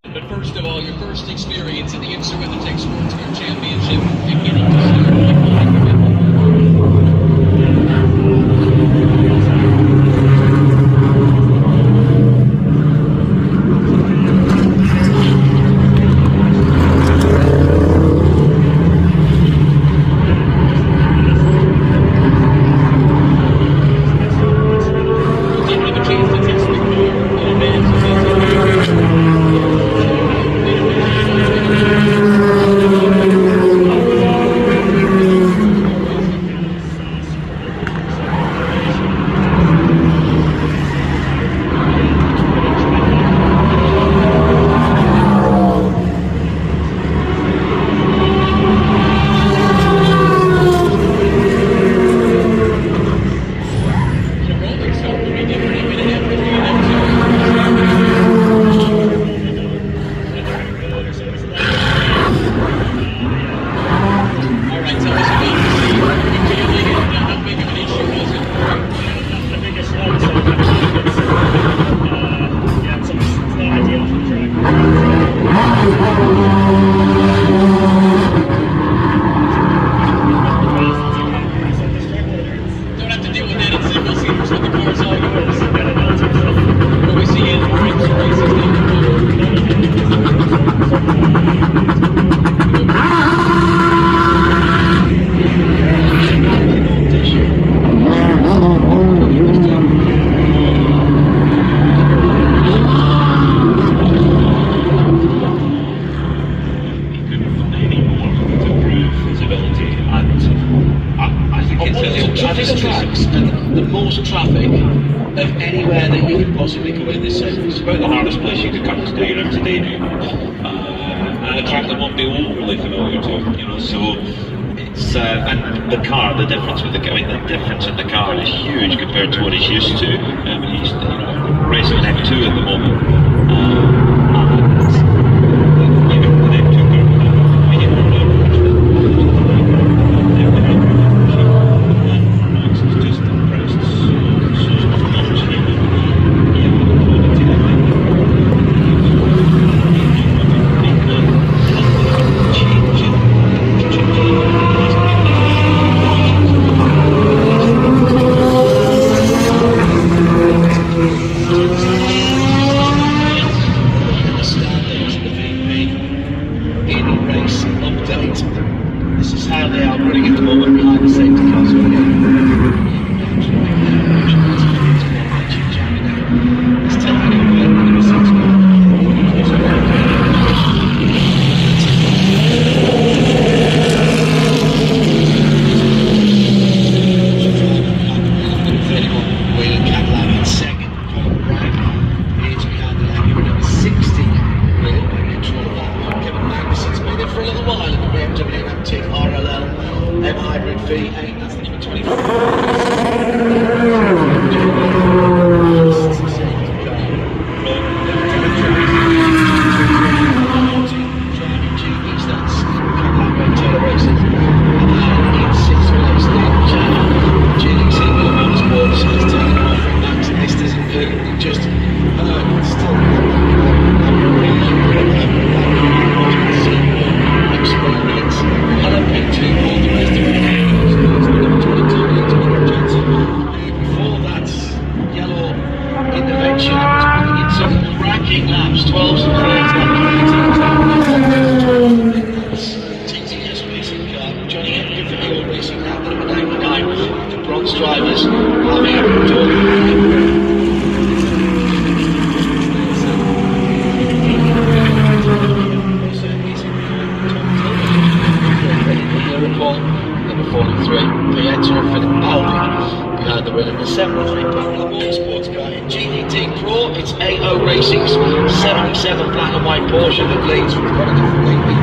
But first of all, your first experience in the IMSA WeatherTech Sports Car Championship and getting to see your the most traffic of anywhere that you could possibly go in this circuit. It's about the hardest place you could come to do your IMSA debut, and a track that won't be overly familiar to you know. So it's and the car, the difference with the difference in the car is huge compared to what he's used to. He's racing an F2 at the moment. This is how they are running at the moment behind the safety cars. It's taking Cadillac in second. It's behind the leg of number 60. Kevin Magnussen's been in for a little while in the BMW M2 RLL M Hybrid V8. That's the number 24. Drivers having a number 43, Pietro Fittipaldi behind the wheel of the 73 Parallel Motorsports car in GDT Pro. It's AO Racing's 77 black and white Porsche that leads from the product completely.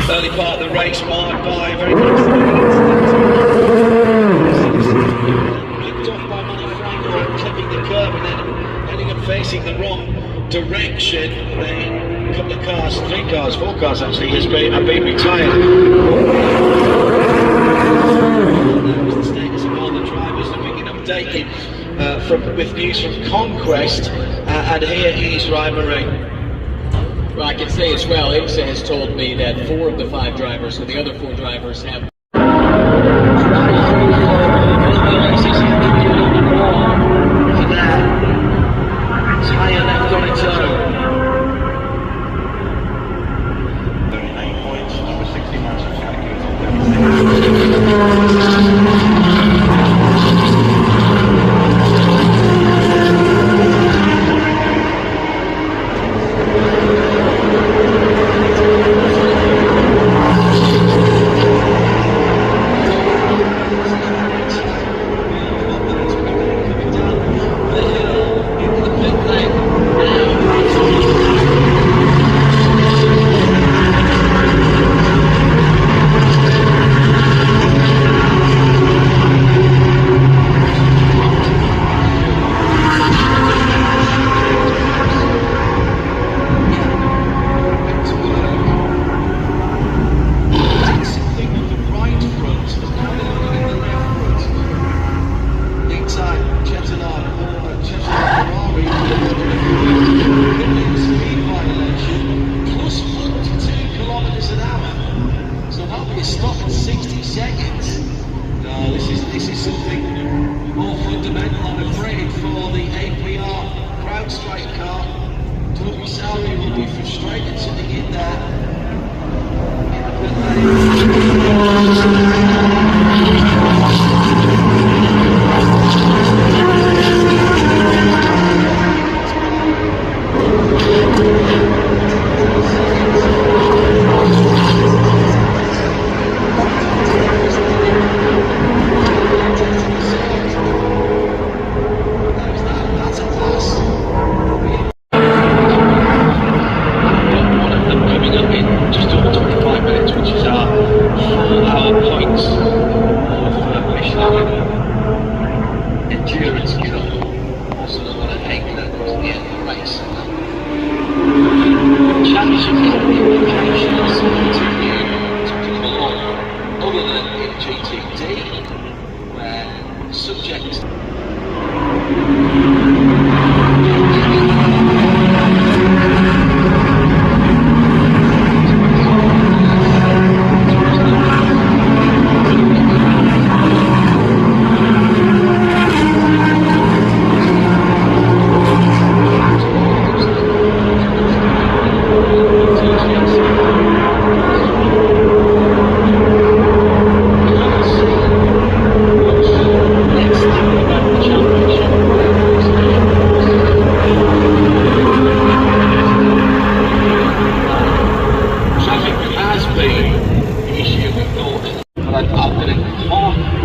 Early part of the race marked by very good. Picked off by Manfrotto, clipping the curb and then ending up facing the wrong direction. Then a couple of cars, 3 cars, 4 cars actually, have been retired. That was the status of all the drivers. Looking and updating with news from Conquest, and here is Ryan Murray. Well, I can say as well, IMSA has told me that 4 of the 5 drivers, so the other 4 drivers have... Tyre left on its own. 39 points, number 60 Marshall Category. Stop in 60 seconds. No, this is something more fundamental, I'm afraid, for the APR CrowdStrike car. Toby Salvi will be frustrated sitting in there. Endurance Cup. Also, they're going to take that to the end of the race. Championship qualifications to come along, other than in GTD, where subjects.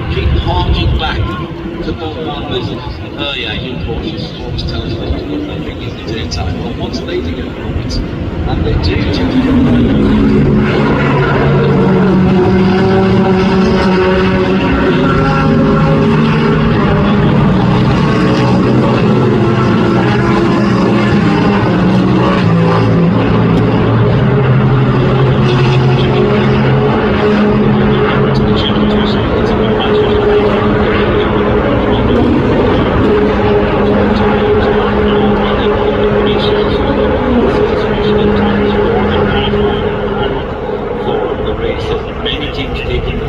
Keep harking back to both numbers. Oh yeah, you cautious. Always tell us that you've got nothing in the daytime. But what's leading at the moment? And they do tend to come many teams taking the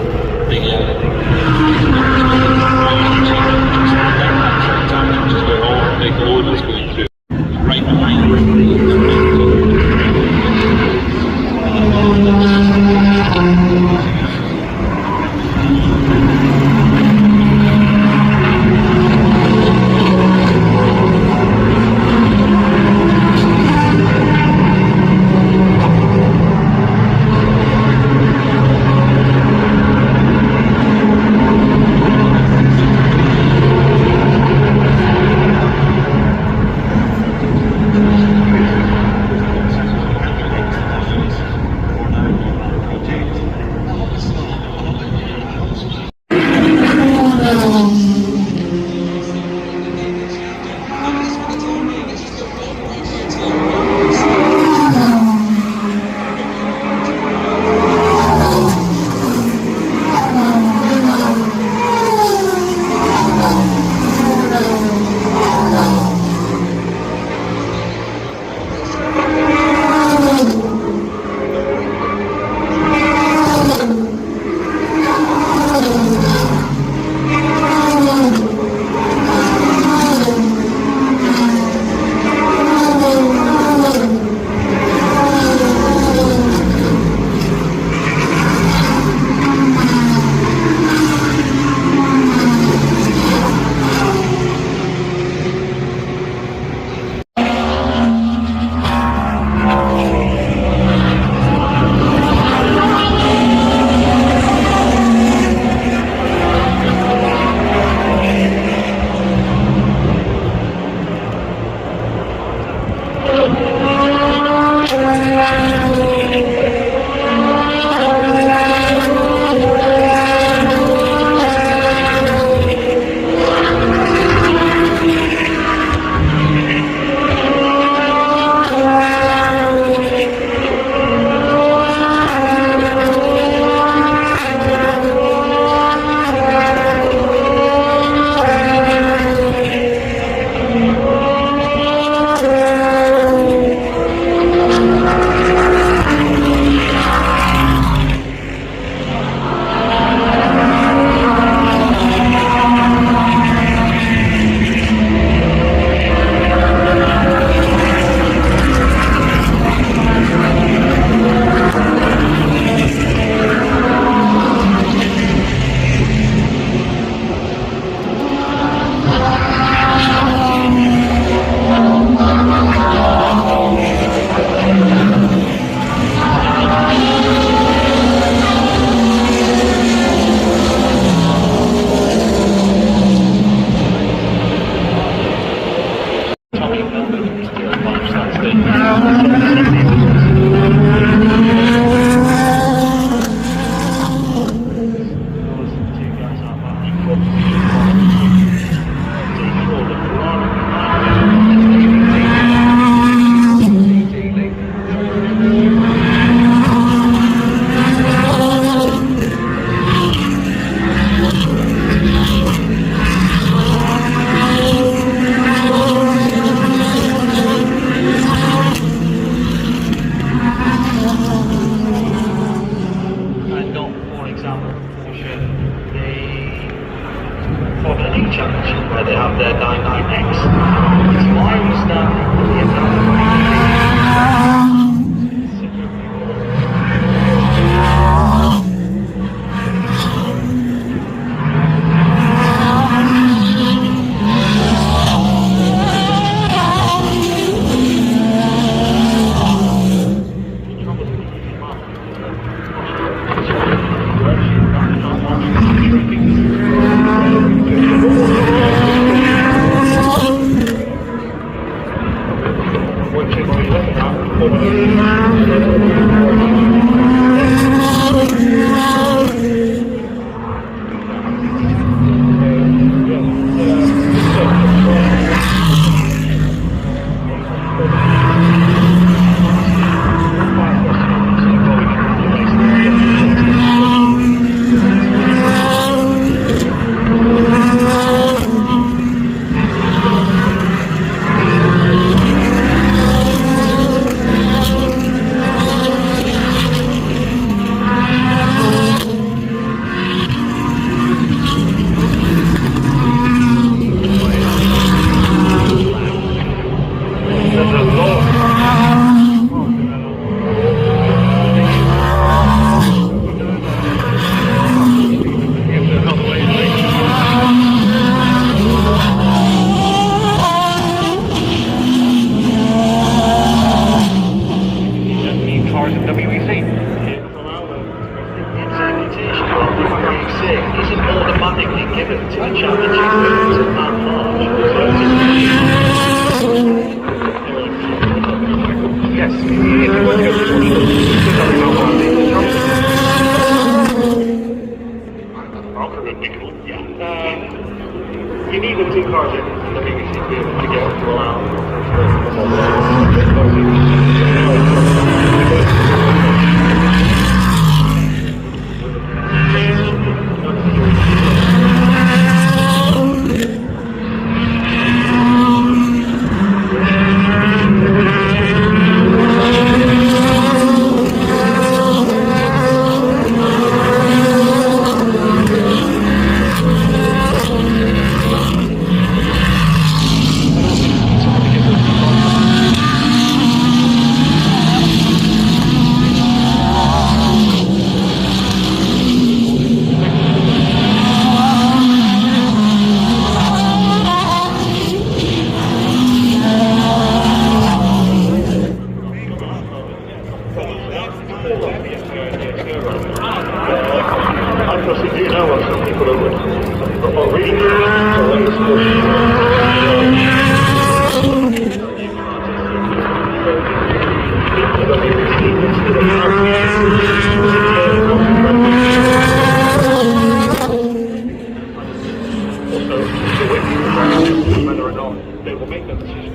not, they will make that decision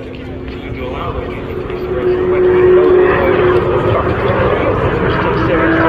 to allow them to increase the rates of the wet wing load. There's still serious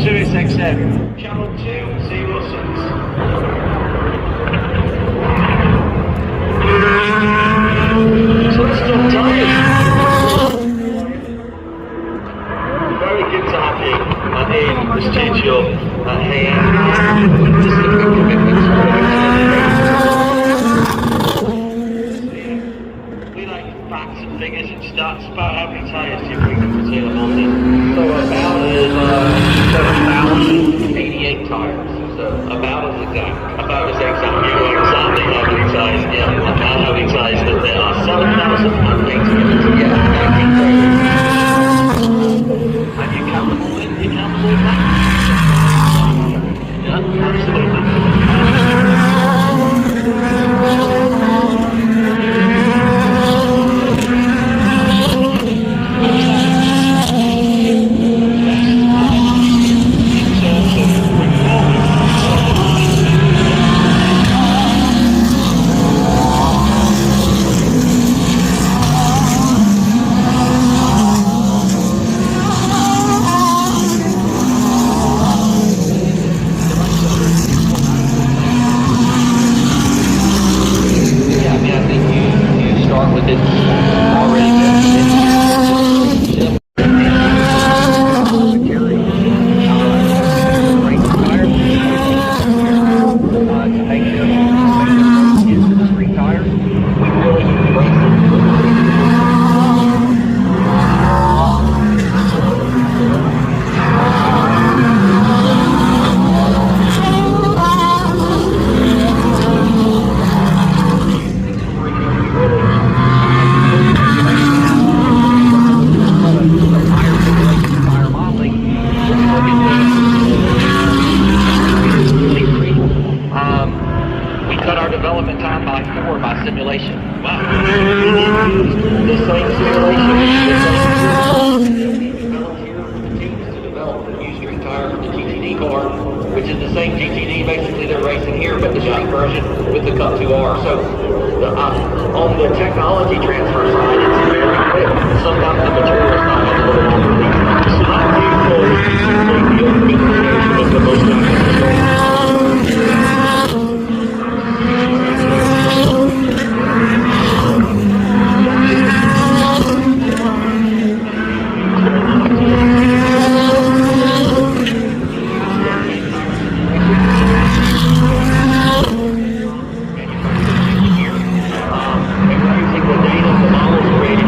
Sirius XM, channel 206. So let's stop tires. Very good to have you in the studio here. We like facts and figures and stats about how many tires do you bring to Taylor Mountain? So about 7,088 tires. So about as exact. About as exact. You know exactly how many tires. Yeah, about how many tires that there are. 7,088. Yeah, 1930. And you count them all in? You count them all back? Yeah, absolutely. Development time by 4 by simulation. Wow. This same simulation continues to develop the new street tire for the GTD car, which is the same GTD basically they're racing here, but the street version with the Cup 2R. So on the technology transfer side, it's very quick. Sometimes the material is not a little longer lead time. So not too close to the implementation of the most using the data, the models created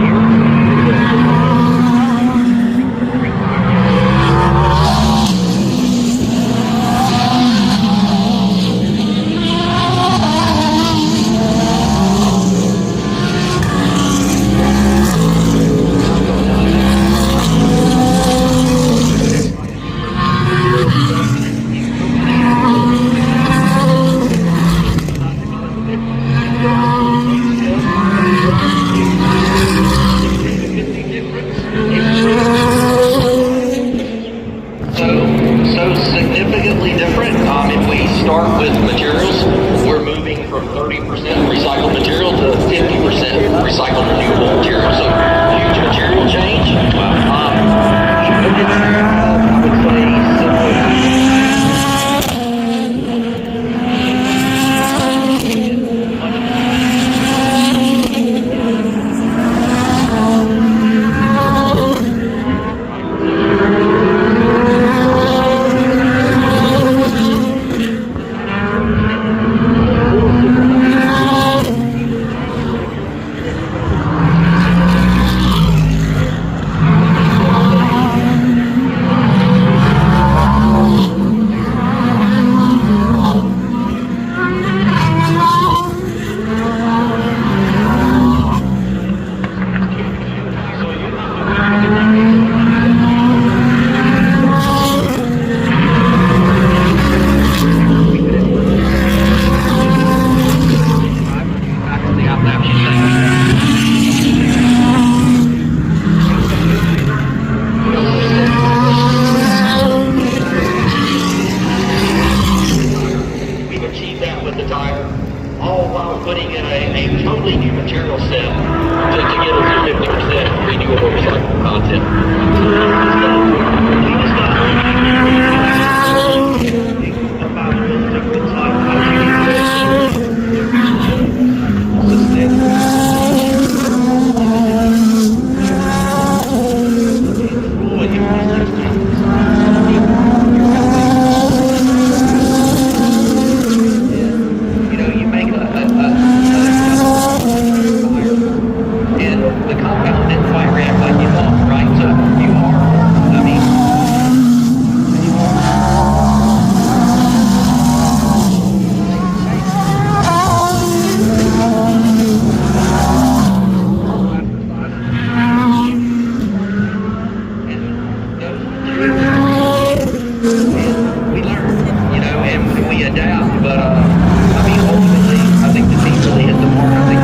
compound didn't quite react like you thought, right? So you are, I mean, we learn, you know, and we adapt. But I mean, ultimately, I think the team really hit the mark. I think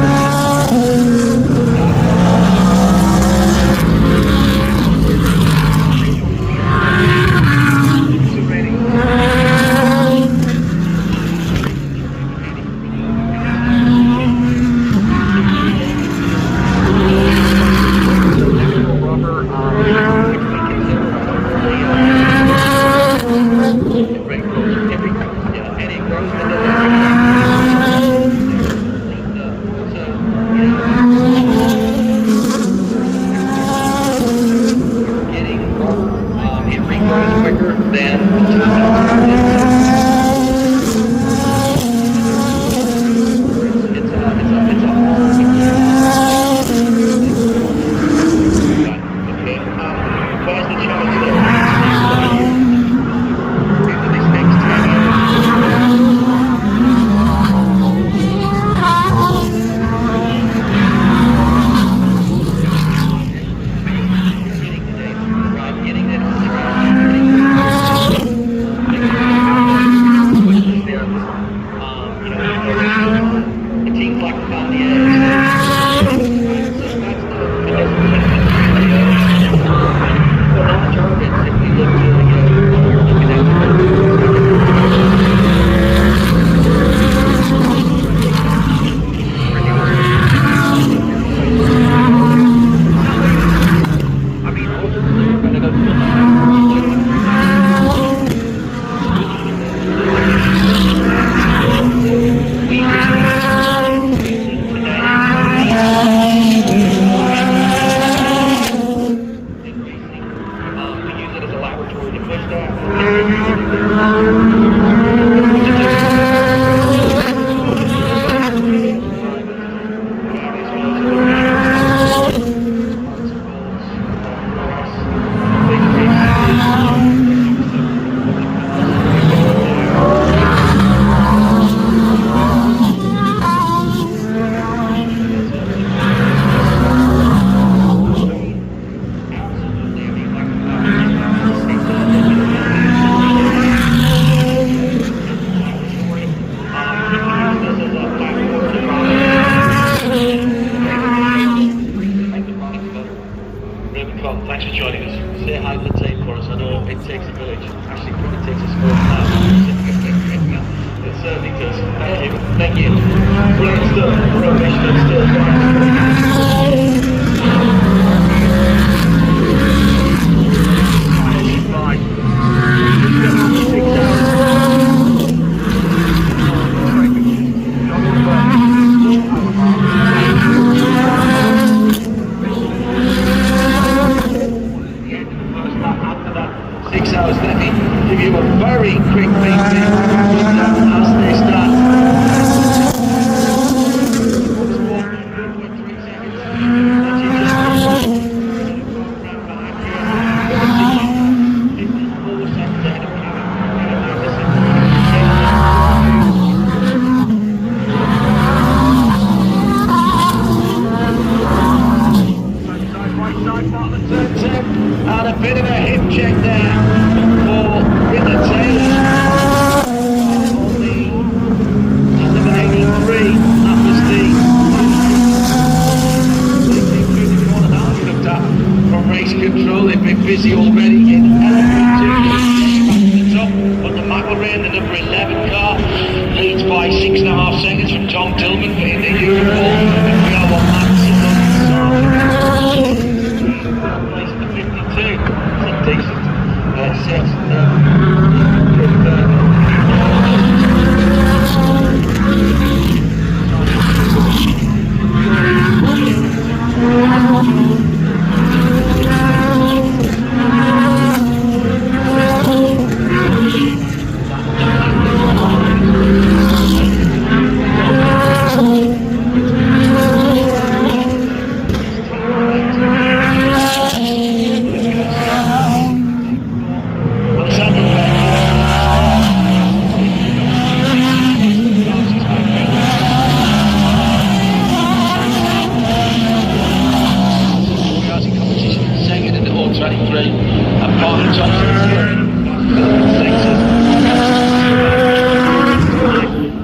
quicker than thanks for joining us. Say hi to the team for us. I know it takes a village. Actually, it takes a small town. It certainly does. Thank you. Thank you. Brilliant stuff. Brilliant give you a very quick briefing as they start. And a bit of a hip check there for Ritter Taylor on the number 83. That was the one that I looked at from race control. They've been busy already in the top. But the McLaren, the number 11 car, leads by 6.5 seconds from Tom Tillman in the Europol. We are one man. 23, and Parker Thompson's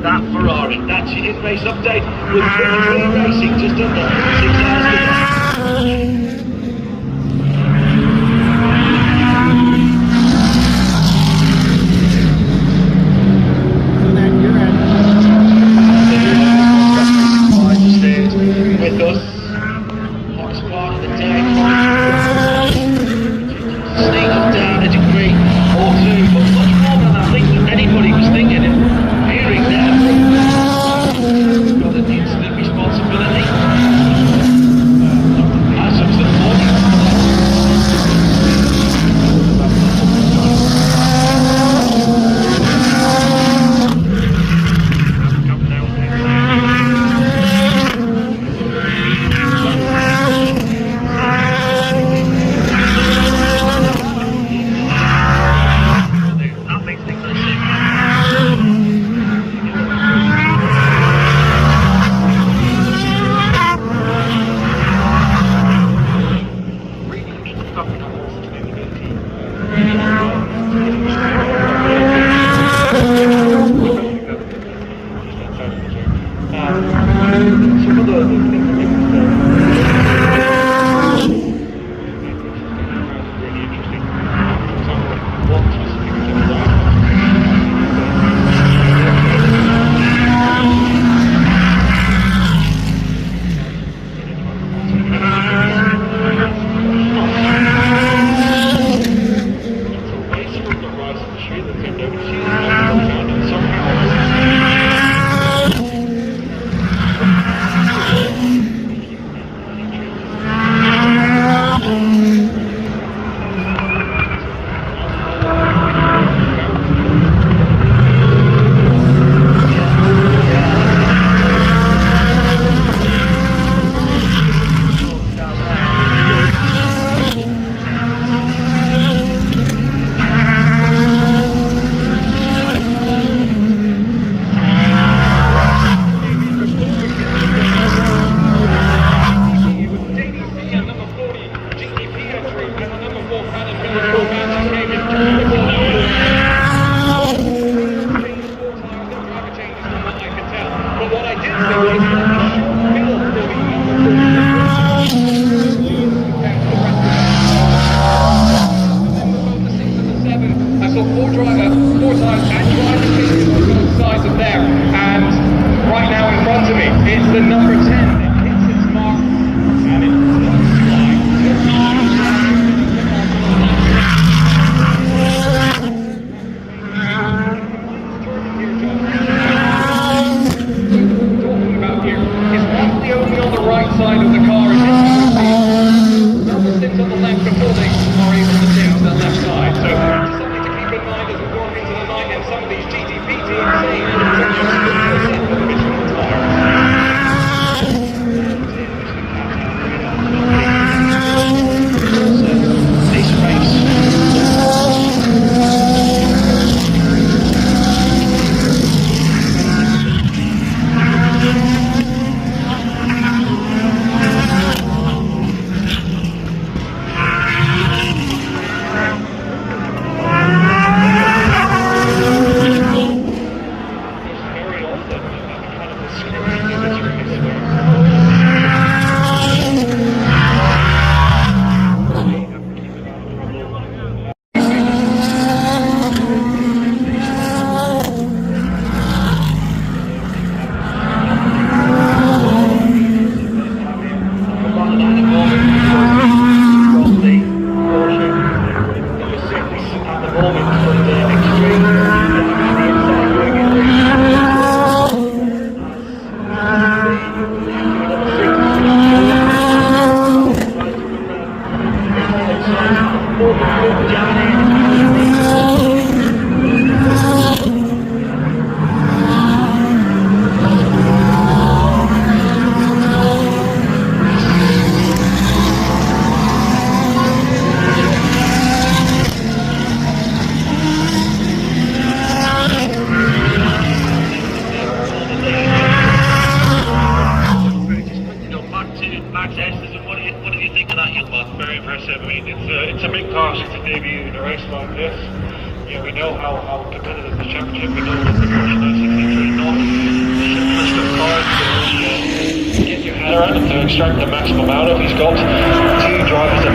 that Ferrari. That's your in-race update with Ferrari Racing just under 6 hours to go. With us, hottest part of the day, sneak us down a degree or two, but much more than I think anybody was thinking and hearing them. Got an instant responsibility. As of the morning. Very impressive. I mean, it's a big task to debut in a race like this. You know, we know how competitive the championship. We know that the Porsche 963 is not the simplest of cars to get your head around and to extract the maximum out of. He's got two drivers that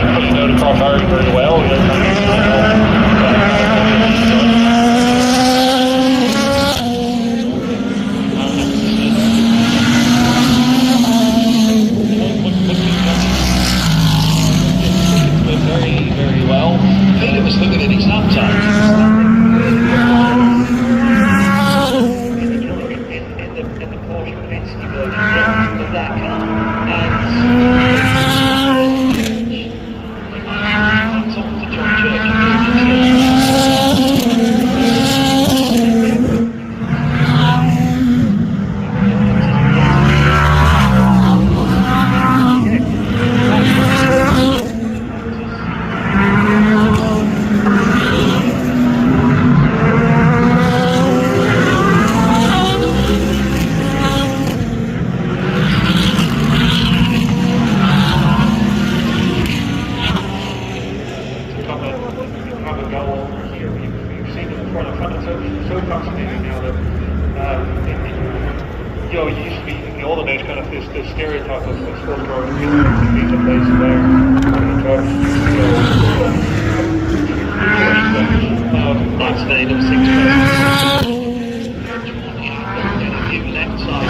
thankfully know the car very, very well. Very well. Peter was looking at his lap time. In the Porsche Penske version of that car, and top of the John Church. So fascinating now that you know, you used to be in the olden days kind of this stereotype of sports cars being the place where That's made him 6 a few left side.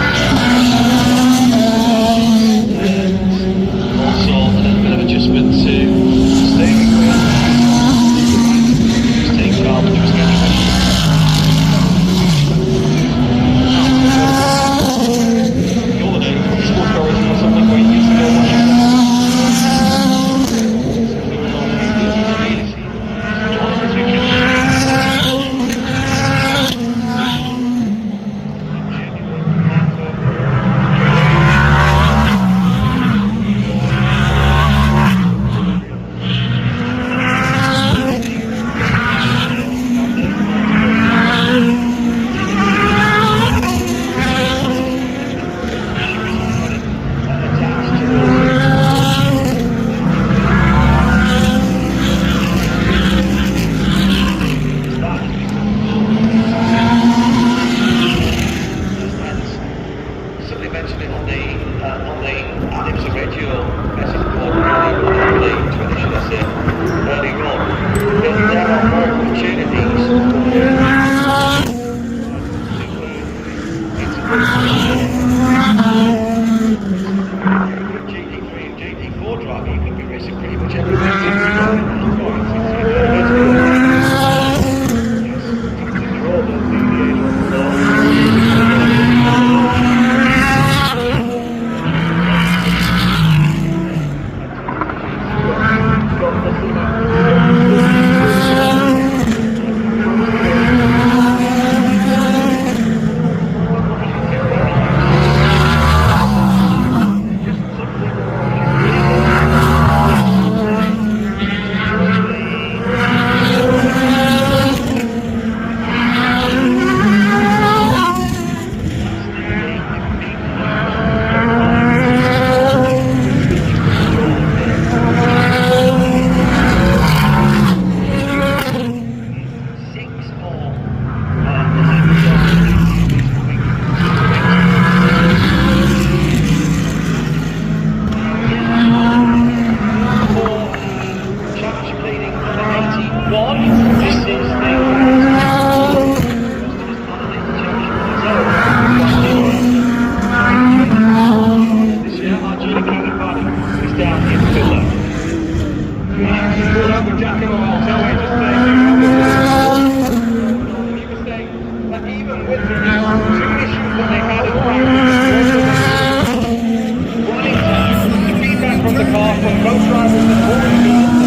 Also a little bit of adjustment to steering wheel. Just take carbon, just getting ready. from the car from both drivers and